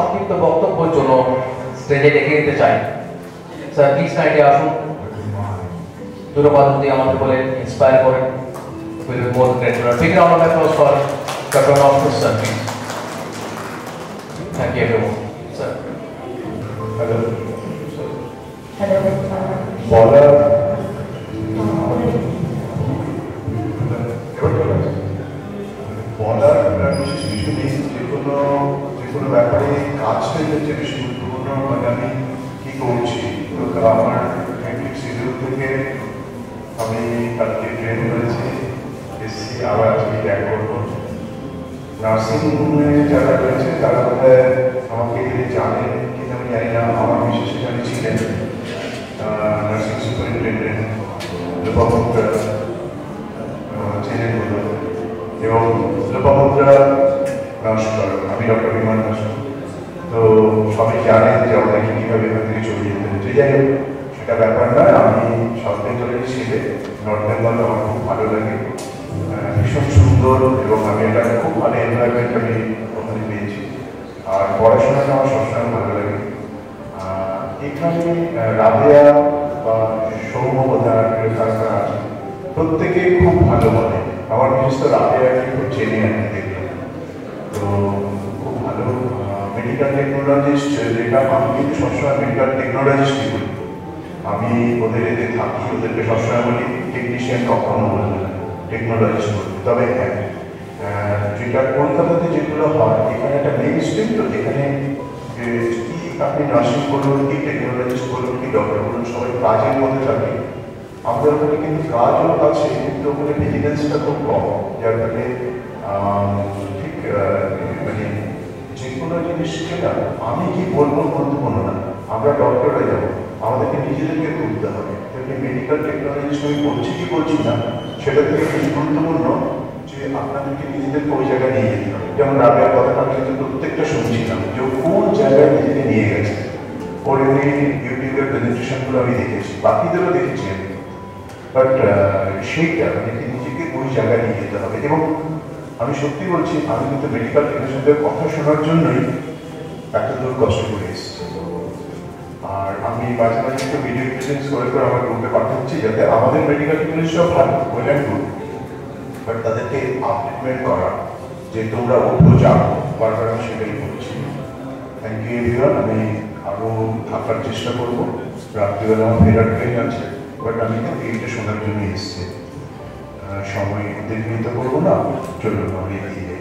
সংক্ষিপ্ত বক্তব্যের জন্য স্টেজে ডেকে নিতে চাই। স্যার প্লিজ কাইন্ডলি আসুন, দুটো কথা যদি আমাদের বলে ইন্সপায়ার করেন, will be more grateful. Big round of applause for doctor Naushad sir please. Thank you everyone. Sir hello বলার বিশেষ কিছু নেই। যে কোনো ব্যাপারে কাজটা হচ্ছে বেশি গুরুত্বপূর্ণ। মানে আমি কি করছি, তো আমার হ্যান্ডলিক শিডিউল থেকে আমি কালকে ট্রেন করেছি, এসছি, আবার আজকে ব্যাক করবো। নার্সিংহোমে যারা রয়েছে তারা বোধহয় আমাকে জানেন কিন্তু আমি জানি না। আমার বিশেষ এখানে ছিলেন নার্সিং সুপারিনটেন্ডেন্ট লোপামুদ্রা, চেনেন বলল, এবং লোপামুদ্রা নমস্কার, আমি ডক্টর বিমান নমস্কার। তো সবাই জানেন যে আমাদেরকে কীভাবে এখান থেকে চলে যেতে হচ্ছে। যাই হোক, সেটা ব্যাপার নয়। আমি সাউথ বেঙ্গলের ছেলে, নর্থ বেঙ্গল আমার খুব ভালো লাগে, ভীষণ সুন্দর, এবং আমি এটা খুব ভালো এনভায়রনমেন্ট আমি ওখানে পেয়েছি। আর পড়াশোনাটা আমার সবসময় ভালো লাগে। এখানে রাবেয়া বা সৌম্যবোধার আছে, প্রত্যেকে খুব ভালো বলে। আমার বিশেষ তো রাবেয়াকে খুব চেনে আমি দেখলাম, তো খুব ভালো মেডিকেল টেকনোলজিস্ট। যেটা আমি কিন্তু সবসময় মেডিকেল টেকনোলজিস্টই বলি, আমি ওদের এতে থাকি, ওদেরকে সবসময় বলি টেকনিশিয়ান কখনো বলবে না, টেকনোলজিস্ট বলবে। তবে হ্যাঁ, যেটা কলকাতাতে যেগুলো হয়, এখানে একটা মেইন স্ট্রিম, তো এখানে কি আপনি নার্সিং বলুন, কি টেকনোলজিস্ট বলুন, কি ডক্টর বলুন, সবাই কাজের মধ্যে থাকে। আমাদের ওখানে কিন্তু কাজও আছে, কিন্তু ওখানে ভিজিলেন্সটা খুব কম, যার ফলে ঠিক মানে যে কোনো জিনিসকে না আমি কি বলবো গুরুত্বপূর্ণ না, আমরা ডক্টররা যাবো, আমাদেরকে নিজেদেরকে করতে হবে। মেডিকেল টেকনোলজিস্ট আমি বলছি কি বলছি না, সেটা থেকে বেশি গুরুত্বপূর্ণ যে আপনাদেরকে নিজেদেরকে ওই জায়গায় নিয়ে যেতে হবে। যেমন রাবেয়ার কথাটা আমি কিন্তু প্রত্যেকটা শুনছিলাম যে কোন জায়গায় নিজেকে নিয়ে গেছে। ওর এমনি ইউটিউবের প্রেজেন্টেশনগুলো আমি দেখেছি, বাকিদেরও দেখেছি আমি, বাট সেইটা মানে নিজেকে ওই জায়গায় নিয়ে যেতে হবে। এবং আমি সত্যি বলছি, আমি কিন্তু মেডিকেল টেকনিশিয়ানদের কথা শোনার জন্যই এত দূর কষ্ট করে এসেছি। আর আমি মাঝে মাঝে একটু ভিডিও প্রেজেন্স করে করে আমার গ্রুপে পাঠাচ্ছি, যাতে আমাদের মেডিকেল টেকনিশিয়ান ভালো ওয়েল অ্যান্ড গুড, বাট তাদেরকে আপডেটমেন্ট করা যে তোমরা ওঠো যাও, বারবার আমি সেটাই করছি। Thank you everyone. আমি আরও থাকার চেষ্টা করবো, রাত্রিবেলা আমার ফেরার ট্রেন আছে, বাট আমি কিন্তু এইটা শোনার জন্য এসেছি। সময় দীর্ঘিত করবো না, চলুন আমি এগিয়ে যাই।